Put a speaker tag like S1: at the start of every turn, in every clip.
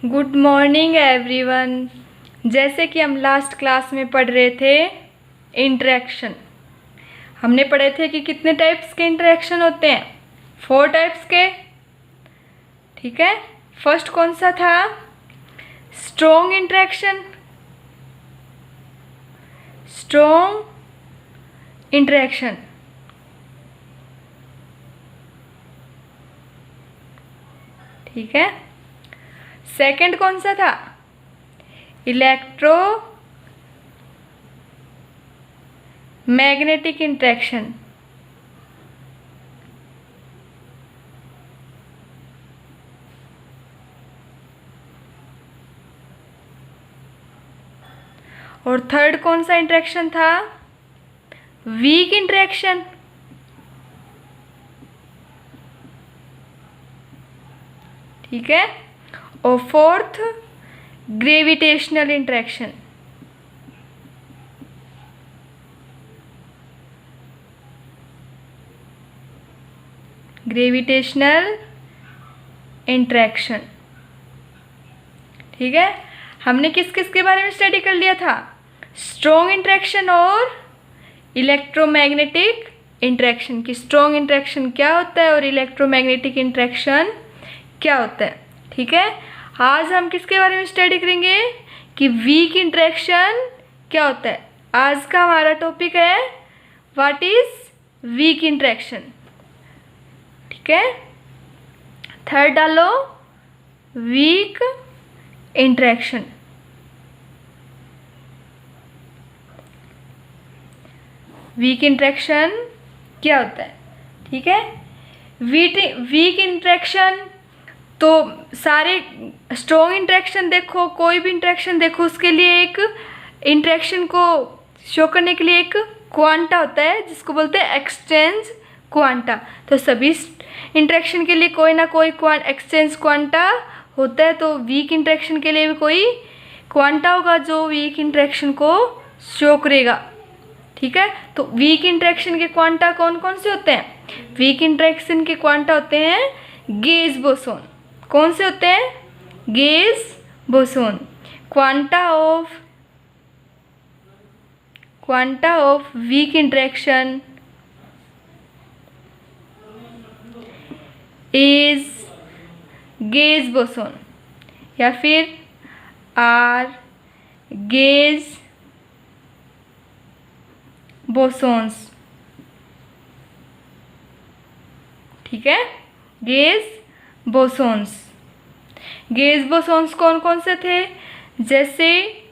S1: Good morning everyone. जैसे कि हम लास्ट क्लास में पढ़ रहे थे इंटरेक्शन, हमने पढ़े थे कि कितने टाइप्स के इंटरेक्शन होते हैं, 4 टाइप्स के। ठीक है, फर्स्ट कौन सा था? Strong interaction. स्ट्रॉन्ग इंटरेक्शन, ठीक है। सेकंड कौन सा था? Electro magnetic interaction. और थर्ड कौन सा इंटरेक्शन था? Weak interaction. ठीक है। और fourth gravitational interaction. Gravitational interaction, ठीक है। हमने किस किस के बारे में स्टडी कर लिया था? स्ट्रॉन्ग इंटरेक्शन और इलेक्ट्रोमैग्नेटिक इंटरेक्शन की स्ट्रॉन्ग इंटरेक्शन क्या होता है और इलेक्ट्रोमैग्नेटिक इंटरेक्शन क्या होता है। ठीक है, आज हम किसके बारे में स्टडी करेंगे कि वीक इंटरेक्शन क्या होता है। आज का हमारा टॉपिक है व्हाट इज वीक इंटरेक्शन। ठीक है, थर्ड डालो, वीक इंटरेक्शन। वीक इंटरेक्शन क्या होता है? ठीक है, वीक इंटरेक्शन तो सारे स्ट्रॉन्ग इंटरेक्शन देखो, कोई भी इंटरेक्शन देखो, उसके लिए एक इंटरेक्शन को शो करने के लिए एक क्वांटा होता है जिसको बोलते हैं एक्सचेंज क्वांटा। तो सभी इंटरेक्शन के लिए कोई ना कोई एक्सचेंज क्वांटा होता है। तो वीक इंटरेक्शन के लिए भी कोई क्वांटा होगा जो वीक इंटरेक्शन को शो करेगा। ठीक है, तो वीक इंटरेक्शन के क्वांटा कौन कौन से होते हैं? वीक इंटरेक्शन के क्वांटा होते हैं गेज बोसोन। कौन से होते हैं? Gauge boson. Quanta of weak interaction is gauge boson या फिर आर गेज बोसोन्स। ठीक है, गेज बोसोन्स। गेज बोसोन्स कौन कौन से थे? जैसे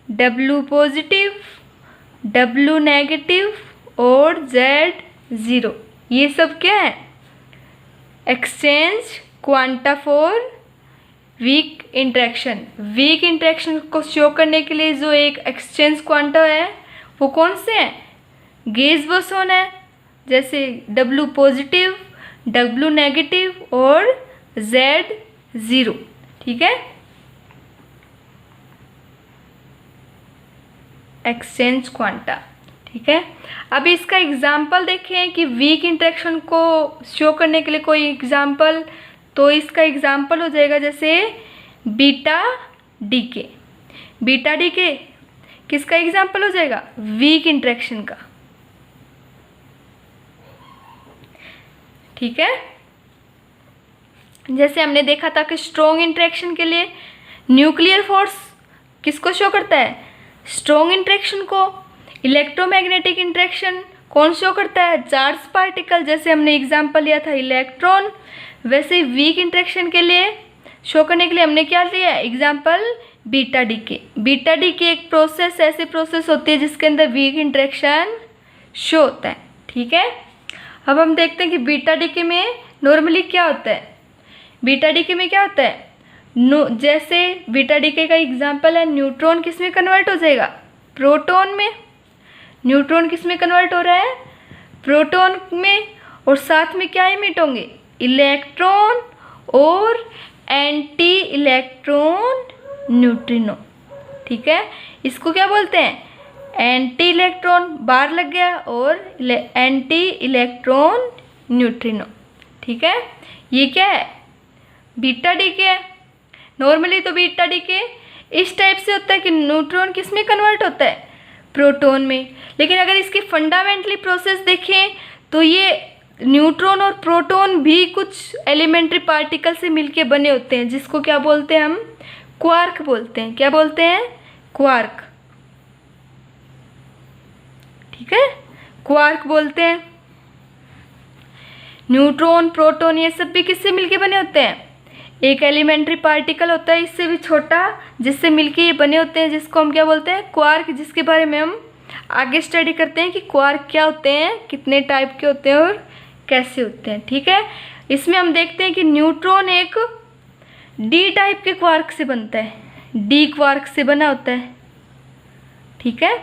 S1: W पॉजिटिव, W नेगेटिव और Z0। ये सब क्या है? Exchange quanta for weak interaction. Weak interaction को शो करने के लिए जो एक एक्सचेंज क्वांटा है वो कौन से हैं? गेज बोसोन है, जैसे W पॉजिटिव, W नेगेटिव और Z0। ठीक है, एक्सचेंज क्वांटा। ठीक है, अब इसका एग्जाम्पल देखें कि वीक इंटरेक्शन को शो करने के लिए कोई एग्जाम्पल। तो इसका एग्जाम्पल हो जाएगा जैसे बीटा डीके। बीटा डीके किसका एग्जाम्पल हो जाएगा? वीक इंटरेक्शन का। ठीक है, जैसे हमने देखा था कि स्ट्रॉन्ग इंटरेक्शन के लिए न्यूक्लियर फोर्स किसको शो करता है? स्ट्रॉन्ग इंटरेक्शन को। इलेक्ट्रोमैग्नेटिक इंटरेक्शन कौन शो करता है? Charge particle. जैसे हमने एग्जाम्पल लिया था इलेक्ट्रॉन, वैसे वीक इंटरेक्शन के लिए शो करने के लिए हमने क्या लिया है? Example beta decay. Beta decay एक प्रोसेस, ऐसी प्रोसेस होती है जिसके अंदर वीक इंटरेक्शन शो होता है। ठीक है, अब हम देखते हैं कि बीटा डीके में नॉर्मली क्या होता है। बीटा डीके में क्या होता है? जैसे बीटा डीके का एग्जाम्पल है न्यूट्रॉन किस में कन्वर्ट हो जाएगा? प्रोटॉन में। न्यूट्रॉन किस में कन्वर्ट हो रहा है? प्रोटॉन में। और साथ में क्या इमिट होंगे? इलेक्ट्रॉन और एंटी इलेक्ट्रॉन न्यूट्रिनो। ठीक है, इसको क्या बोलते हैं? एंटी इलेक्ट्रॉन बार लग गया और एंटी इलेक्ट्रॉन न्यूट्रिनो। ठीक है, ये क्या है? बीटा डीके है। नॉर्मली तो बीटा डीके इस टाइप से होता है कि न्यूट्रॉन किस में कन्वर्ट होता है, प्रोटॉन में। लेकिन अगर इसकी फंडामेंटली प्रोसेस देखें तो ये न्यूट्रॉन और प्रोटॉन भी कुछ एलिमेंट्री पार्टिकल से मिलके बने होते हैं, जिसको क्या बोलते हैं हम, क्वार्क बोलते हैं। क्या बोलते हैं, क्वार्क। ठीक है, क्वार्क बोलते हैं। न्यूट्रॉन प्रोटॉन ये सब भी किससे मिलके बने होते हैं, एक एलिमेंट्री पार्टिकल होता है इससे भी छोटा, जिससे मिलके ये बने होते हैं, जिसको हम क्या बोलते हैं, क्वार्क। जिसके बारे में हम आगे स्टडी करते हैं कि क्वार्क क्या होते हैं, कितने टाइप के होते हैं और कैसे होते हैं। ठीक है, इसमें हम देखते हैं कि न्यूट्रॉन एक डी टाइप के क्वार्क से बनता है, डी क्वार्क से बना होता है। ठीक है,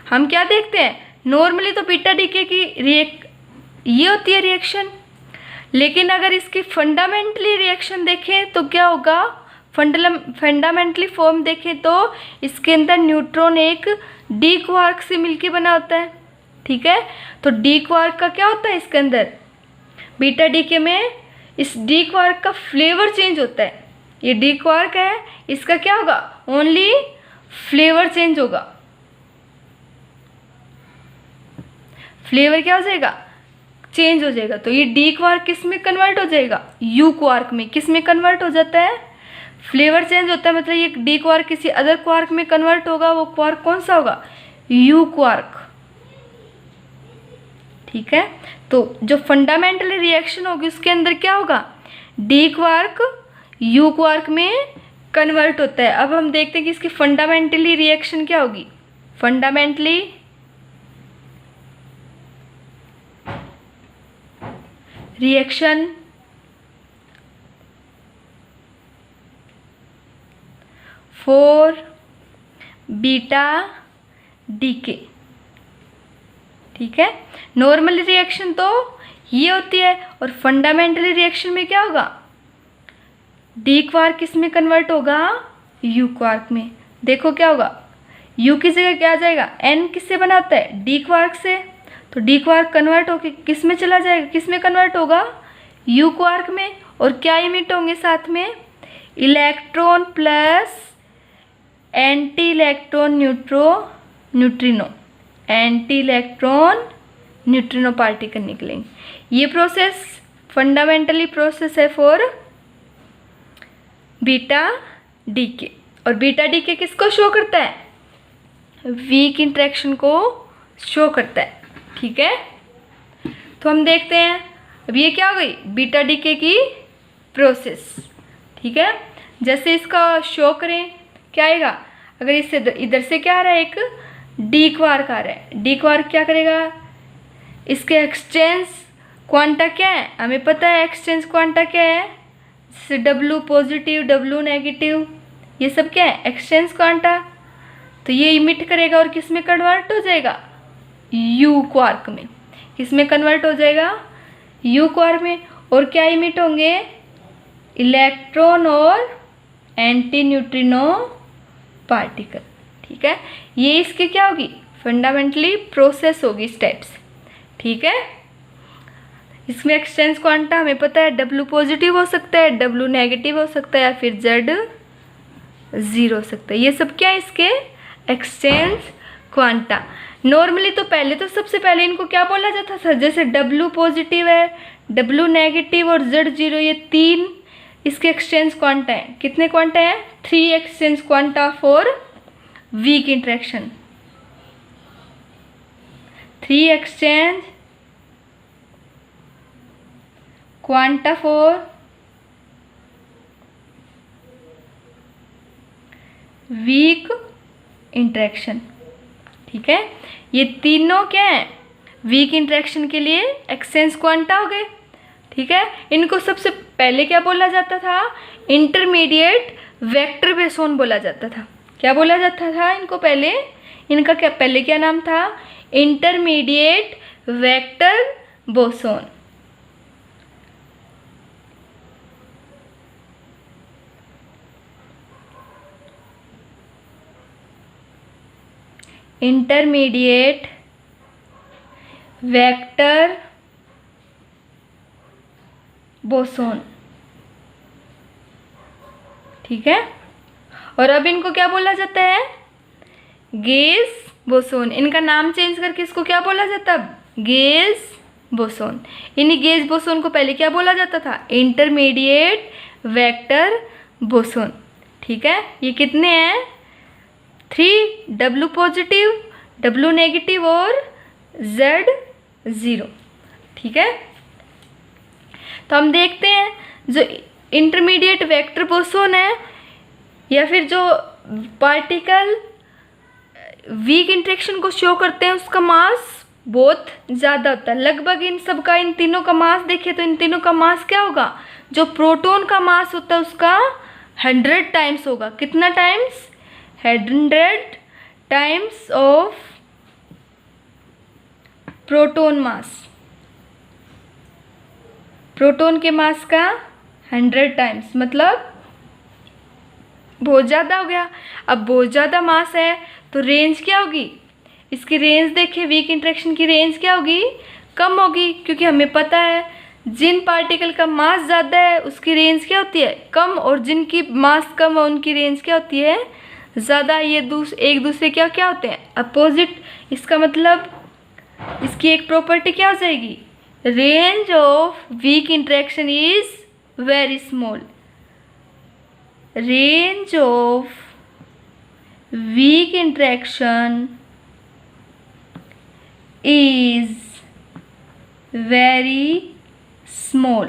S1: हम क्या देखते हैं, नॉर्मली तो बीटा डीके की ये होती है रिएक्शन, लेकिन अगर इसकी फंडामेंटली रिएक्शन देखें तो क्या होगा, फंडामेंटली फॉर्म देखें तो इसके अंदर न्यूट्रॉन एक डी क्वार्क से मिलके बना होता है। ठीक है, तो डी क्वार्क का क्या होता है इसके अंदर, बीटा डीके में इस डी क्वार्क का फ्लेवर चेंज होता है। ये डी क्वार्क है, इसका क्या होगा, ओनली फ्लेवर चेंज होगा। फ्लेवर क्या हो जाएगा, चेंज हो जाएगा। तो ये डी क्वार्क किस में कन्वर्ट हो जाएगा, यू क्वार्क में। किस में कन्वर्ट हो जाता है, फ्लेवर चेंज होता है, मतलब ये डी क्वार्क किसी अदर क्वार्क में कन्वर्ट होगा। वो क्वार्क कौन सा होगा, यू क्वार्क। ठीक है, तो जो फंडामेंटल रिएक्शन होगी उसके अंदर क्या होगा, डी क्वार्क यू क्वार्क में कन्वर्ट होता है। अब हम देखते हैं कि इसकी फंडामेंटली रिएक्शन क्या होगी, fundamentally reaction for beta decay. ठीक है, नॉर्मल रिएक्शन तो ये होती है, और फंडामेंटल रिएक्शन में क्या होगा, डी क्वार्क किस में कन्वर्ट होगा, यू क्वार्क में। देखो क्या होगा, यू की जगह क्या आ जाएगा, एन किससे बना होता है, डी क्वार्क से। तो डी क्वार्क कन्वर्ट होकर किस में चला जाएगा, किस में कन्वर्ट होगा, यू क्वार्क में। और क्या इमिट होंगे साथ में, electron plus anti electron neutrino, anti electron neutrino particle निकलेंगे। ये प्रोसेस फंडामेंटली प्रोसेस है फॉर बीटा डीके। और बीटा डीके किसको शो करता है, वीक इंटरेक्शन को शो करता है। ठीक है, तो हम देखते हैं अब ये क्या हो गई, बीटा डीके की प्रोसेस। ठीक है, जैसे इसका शो करें क्या आएगा, अगर इससे इधर से क्या आ रहा है, एक डी क्वार्क आ रहा है। डी क्वार्क क्या करेगा, इसके एक्सचेंज क्वांटा क्या है, हमें पता है एक्सचेंज क्वांटा क्या है, जैसे डब्लू पॉजिटिव डब्लू नेगेटिव, ये सब क्या है, एक्सचेंज क्वांटा। तो ये इमिट करेगा और किस में कन्वर्ट हो जाएगा, यू क्वार्क में। किस में कन्वर्ट हो जाएगा, यू क्वार्क में। और क्या इमिट होंगे, इलेक्ट्रॉन और एंटी न्यूट्रिनो पार्टिकल। ठीक है, ये इसकी क्या होगी, फंडामेंटली प्रोसेस होगी स्टेप्स। ठीक है, इसमें एक्सचेंज क्वांटा हमें पता है डब्लू पॉजिटिव हो सकता है, डब्लू नेगेटिव हो सकता है, या फिर जेड ज़ीरो हो सकता है। ये सब क्या है, इसके एक्सचेंज क्वांटा। नॉर्मली तो पहले तो सबसे पहले इनको क्या बोला जाता था, जैसे डब्लू पॉजिटिव है, डब्लू नेगेटिव और जेड ज़ीरो, ये तीन इसके एक्सचेंज क्वांटा हैं। कितने क्वांटा हैं, 3 exchange quanta for weak interaction. 3 exchange quanta for weak interaction. ठीक है, ये तीनों क्या है, वीक इंटरेक्शन के लिए एक्सचेंज क्वांटा हो गए। ठीक है, इनको सबसे पहले क्या बोला जाता था, इंटरमीडिएट वेक्टर बोसोन बोला जाता था। क्या बोला जाता था इनको पहले, इनका क्या पहले क्या नाम था, intermediate vector boson. Intermediate vector boson. ठीक है। और अब इनको क्या बोला जाता है, गेज बोसोन। इनका नाम चेंज करके इसको क्या बोला जाता है, गेज बोसोन। इन्हीं गेज बोसोन को पहले क्या बोला जाता था, इंटरमीडिएट वेक्टर बोसोन। ठीक है, ये कितने हैं, 3, W पॉजिटिव, W नेगेटिव और Z 0। ठीक है, तो हम देखते हैं जो इंटरमीडिएट वेक्टर बोसोन है या फिर जो पार्टिकल वीक इंटरेक्शन को शो करते हैं उसका मास बहुत ज़्यादा होता है। लगभग इन सब का, इन तीनों का मास देखिए तो इन तीनों का मास क्या होगा, जो प्रोटॉन का मास होता है उसका 100 टाइम्स होगा। कितना times, 100 times of proton mass. Proton के मास का 100 टाइम्स, मतलब बहुत ज़्यादा हो गया। अब बहुत ज़्यादा मास है तो रेंज क्या होगी, इसकी रेंज देखिए, वीक इंटरेक्शन की रेंज क्या होगी, कम होगी, क्योंकि हमें पता है जिन पार्टिकल का मास ज़्यादा है उसकी रेंज क्या होती है, कम, और जिनकी मास कम है उनकी रेंज क्या होती है, ज़्यादा। ये एक दूसरे क्या क्या होते हैं, अपोजिट। इसका मतलब इसकी एक प्रॉपर्टी क्या हो जाएगी, range of weak interaction is very small. रेंज ऑफ weak interaction is very small।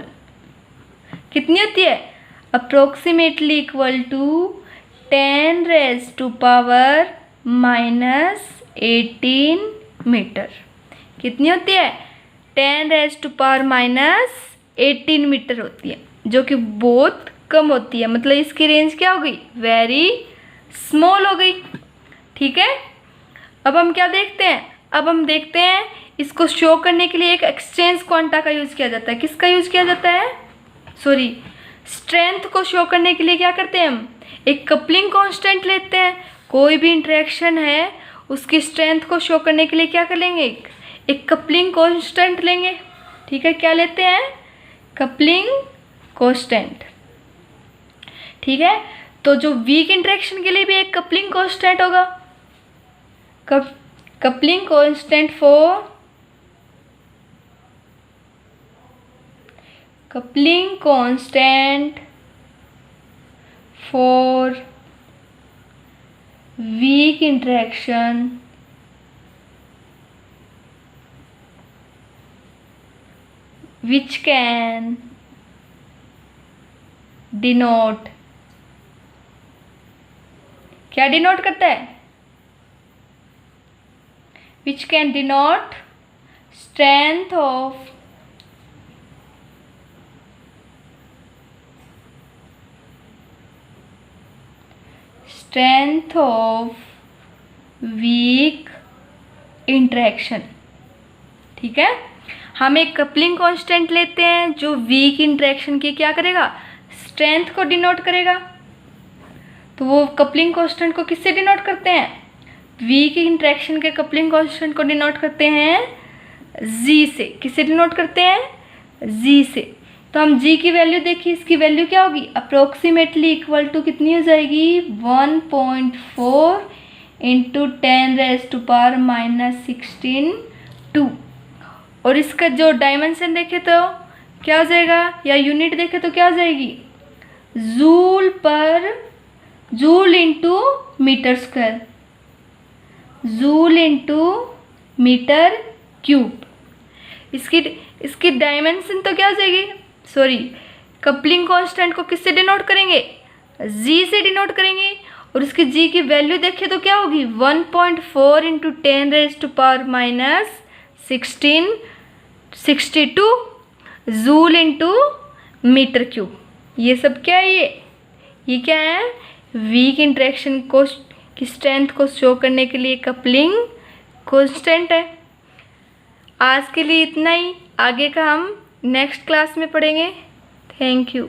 S1: कितनी होती है, approximately equal to 10 raised to power -18 metre. कितनी होती है, 10 raised to power -18 मीटर होती है, जो कि बहुत कम होती है। मतलब इसकी रेंज क्या हो गई, वेरी स्मॉल हो गई। ठीक है, अब हम क्या देखते हैं, अब हम देखते हैं इसको शो करने के लिए एक एक्सचेंज क्वांटा का यूज़ किया जाता है। किसका यूज़ किया जाता है, सॉरी, स्ट्रेंथ को शो करने के लिए क्या करते हैं हम, एक कपलिंग कांस्टेंट लेते हैं। कोई भी इंटरेक्शन है उसकी स्ट्रेंथ को शो करने के लिए क्या कर लेंगे, एक कपलिंग कांस्टेंट लेंगे। ठीक है, क्या लेते हैं, कपलिंग कांस्टेंट। ठीक है, तो जो वीक इंटरेक्शन के लिए भी एक कपलिंग कांस्टेंट होगा, coupling constant for weak interaction which can denote, क्या डिनोट करता है, which can denote strength of weak interaction। ठीक है, हम एक कपलिंग कांस्टेंट लेते हैं जो वीक इंटरेक्शन की क्या करेगा, स्ट्रेंथ को डिनोट करेगा। तो वो कपलिंग कांस्टेंट को किससे डिनोट करते हैं, वीक इंटरेक्शन के कपलिंग कांस्टेंट को डिनोट करते हैं जी से। किससे डिनोट करते हैं, जी से। तो हम जी की वैल्यू देखिए, इसकी वैल्यू क्या होगी, अप्रोक्सीमेटली इक्वल टू कितनी हो जाएगी, 1.4 इंटू 10 raised to power -16 2। और इसका जो डायमेंशन देखे तो क्या हो जाएगा, या यूनिट देखे तो क्या हो जाएगी, joule into metre square, joule into metre cube. इसकी डायमेंशन तो क्या हो जाएगी, सॉरी, कपलिंग कांस्टेंट को किससे डिनोट करेंगे, जी से डिनोट करेंगे। और उसकी जी की वैल्यू देखिए तो क्या होगी, 1.4 into 10 raised to power -62 joule into metre cube. ये सब क्या है, ये क्या है, वीक इंटरेक्शन को की स्ट्रेंथ को शो करने के लिए कपलिंग कांस्टेंट है। आज के लिए इतना ही, आगे का हम नेक्स्ट क्लास में पढ़ेंगे। Thank you.